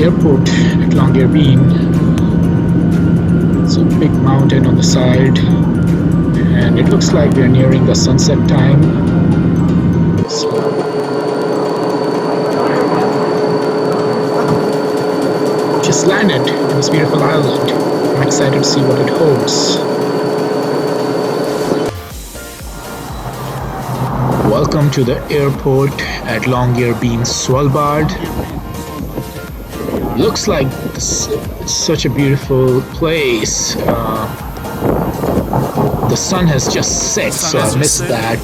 airport at Longyearbyen. It's a big mountain on the side, and it looks like we are nearing the sunset time. So just landed in this beautiful island. I'm excited to see what it holds. Welcome to the airport at Longyearbyen, Svalbard. Looks like it's such a beautiful place. The sun has just set, so I missed that.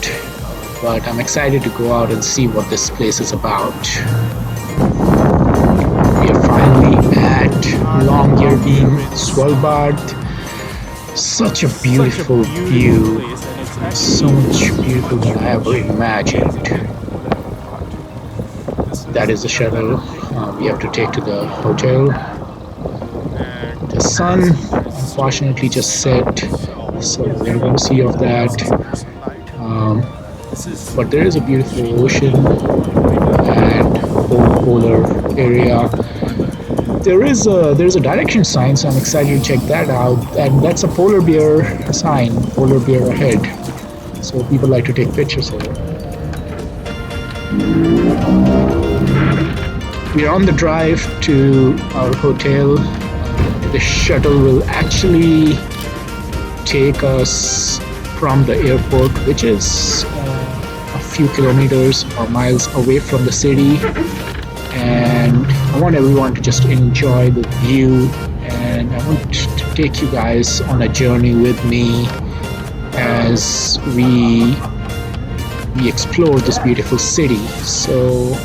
But I'm excited to go out and see what this place is about. We are finally at Longyearbyen, Svalbard. Such a beautiful view. So much beautiful than I ever imagined. That is the shuttle we have to take to the hotel. The sun unfortunately just set, so we're going to see of that. But there is a beautiful ocean and polar area. There's a direction sign, so I'm excited to check that out. And that's a polar bear sign, polar bear ahead. So people like to take pictures here. We are on the drive to our hotel. The shuttle will actually take us from the airport, which is a few kilometers or miles away from the city. And I want everyone to just enjoy the view, and I want to take you guys on a journey with me as we explore this beautiful city. So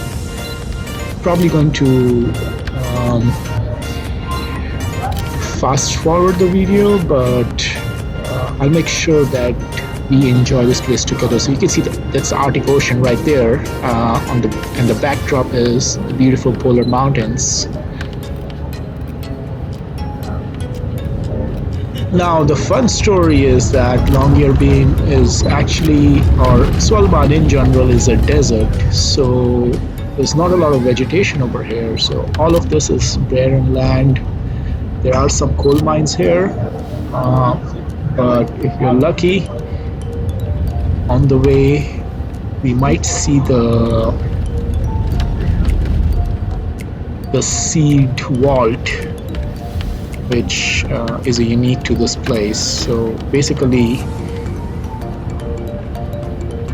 probably going to fast forward the video, but I'll make sure that we enjoy this place together. So you can see that's the Arctic Ocean right there, and the backdrop is the beautiful polar mountains. Now the fun story is that Longyearbyen is actually, or Svalbard in general, is a desert, so there's not a lot of vegetation over here. So all of this is barren land. There are some coal mines here, but if you're lucky, on the way we might see the seed vault, which is unique to this place. So basically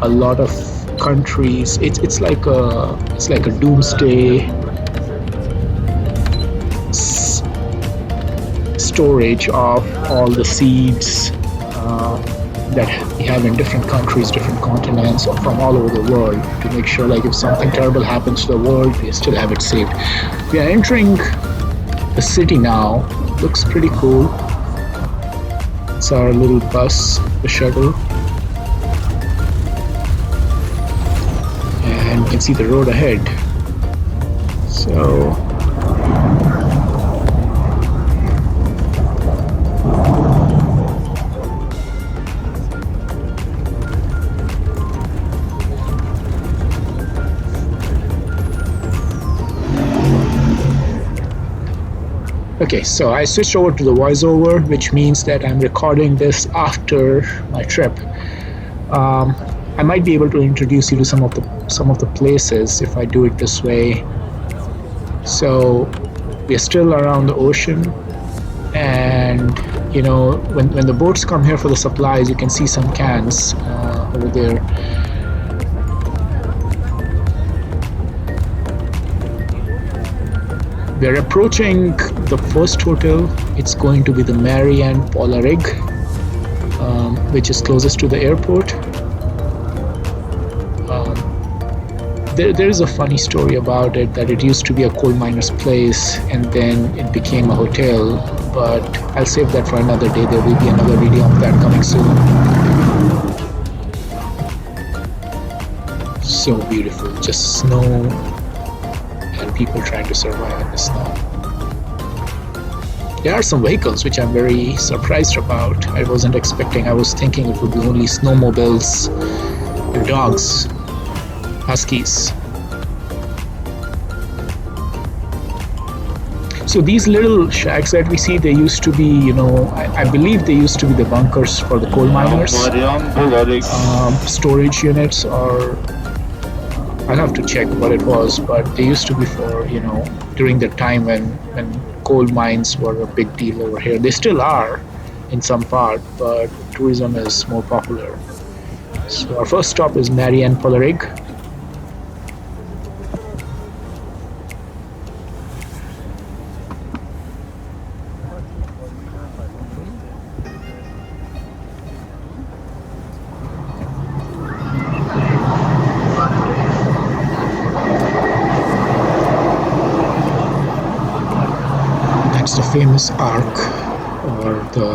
a lot of countries, it's like a doomsday storage of all the seeds that we have in different countries, different continents, from all over the world, to make sure, like, if something terrible happens to the world, we still have it saved. We are entering the city now. Looks pretty cool. It's our little bus, the shuttle, and you can see the road ahead. So okay, so I switched over to the voiceover, which means that I'm recording this after my trip. I might be able to introduce you to some of the places if I do it this way. So we're still around the ocean, and you know, when the boats come here for the supplies, you can see some cans over there. We're approaching the first hotel. It's going to be the Marianne Polarig, which is closest to the airport. There is a funny story about it, that it used to be a coal miner's place and then it became a hotel, but I'll save that for another day. There will be another video of that coming soon. So beautiful, just snow and people trying to survive in the snow. There are some vehicles which I'm very surprised about. I wasn't expecting. I was thinking it would be only snowmobiles and dogs, huskies. So these little shacks that we see, they used to be, I believe they used to be the bunkers for the coal miners, storage units, or I'll have to check what it was, but they used to be for, during the time when coal mines were a big deal over here. They still are in some part, but tourism is more popular. So our first stop is Marianne Polarig. That's the famous arc, or the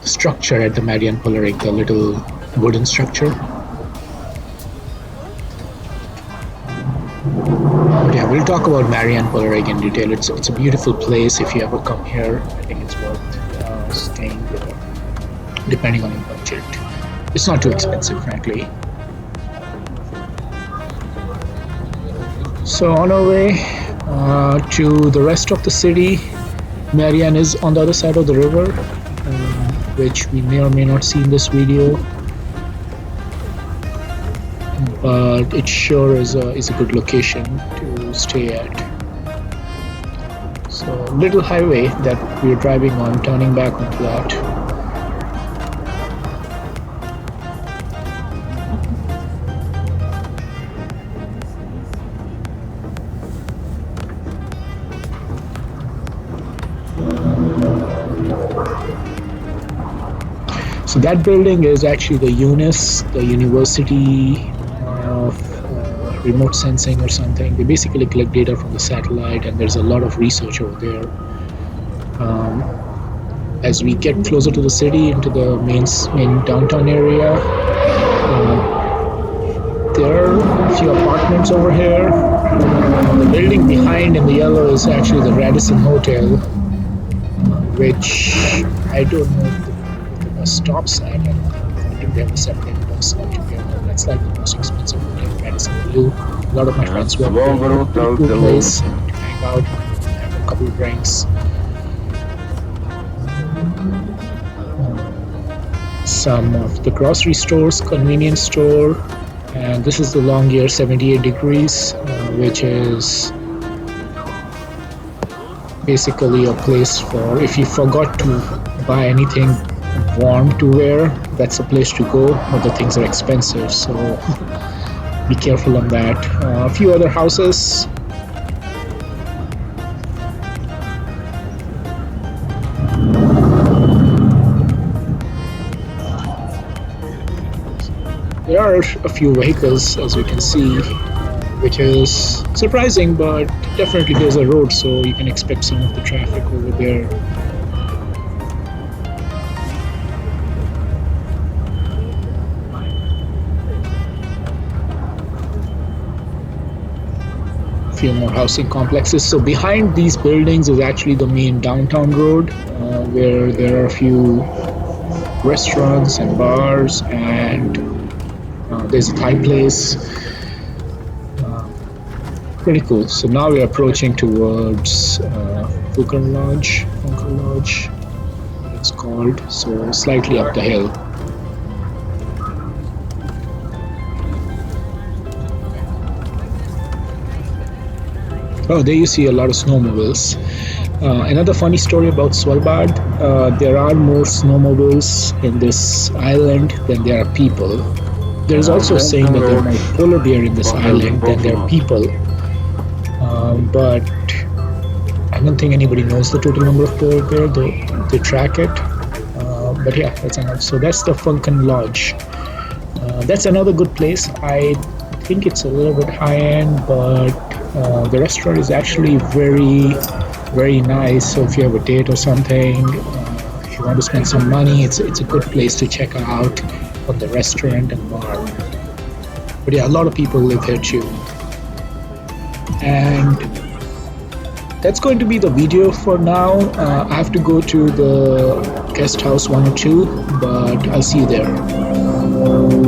structure at the Marianne Polarig, the little wooden structure. But yeah, we'll talk about Marianne Polarig in detail. It's a beautiful place. If you ever come here, I think it's worth staying there, depending on your budget. It's not too expensive, frankly. So on our way to the rest of the city, Marianne is on the other side of the river, which we may or may not see in this video, but it sure is a good location to stay at. So little highway that we're driving on, turning back onto that. So that building is actually the UNIS, the University of Remote Sensing or something. They basically collect data from the satellite, and there's a lot of research over there. As we get closer to the city, into the main downtown area, there are a few apartments over here. The building behind in the yellow is actually the Radisson Hotel, which I don't know if the bus stops at. I think they have a separate bus altogether. That's like the most expensive hotel, Radisson Blue. A lot of my friends went there. Good place to hang out, have a couple of drinks. Some of the grocery stores, convenience store, and this is the Longyearbyen 78 degrees, which is basically a place for if you forgot to buy anything warm to wear, that's a place to go, but the things are expensive, so be careful on that. A few other houses. There are a few vehicles, as you can see, which is surprising, but definitely there's a road, so you can expect some of the traffic over there. A few more housing complexes. So behind these buildings is actually the main downtown road, where there are a few restaurants and bars, and there's a Thai place. Pretty cool. So now we're approaching towards Funker Lodge, what it's called. So slightly up the hill. Oh, there you see a lot of snowmobiles. Another funny story about Svalbard, there are more snowmobiles in this island than there are people. There's also a saying that there are more polar bear in this island than there are people. But I don't think anybody knows the total number of polar bear, though they track it. But yeah, that's enough. So that's the Funken Lodge. That's another good place. I think it's a little bit high-end, but the restaurant is actually very, very nice. So if you have a date or something, if you want to spend some money, it's a good place to check out on the restaurant and bar. But yeah, a lot of people live here too. And that's going to be the video for now. I have to go to the guest house 1 or 2, but I'll see you there.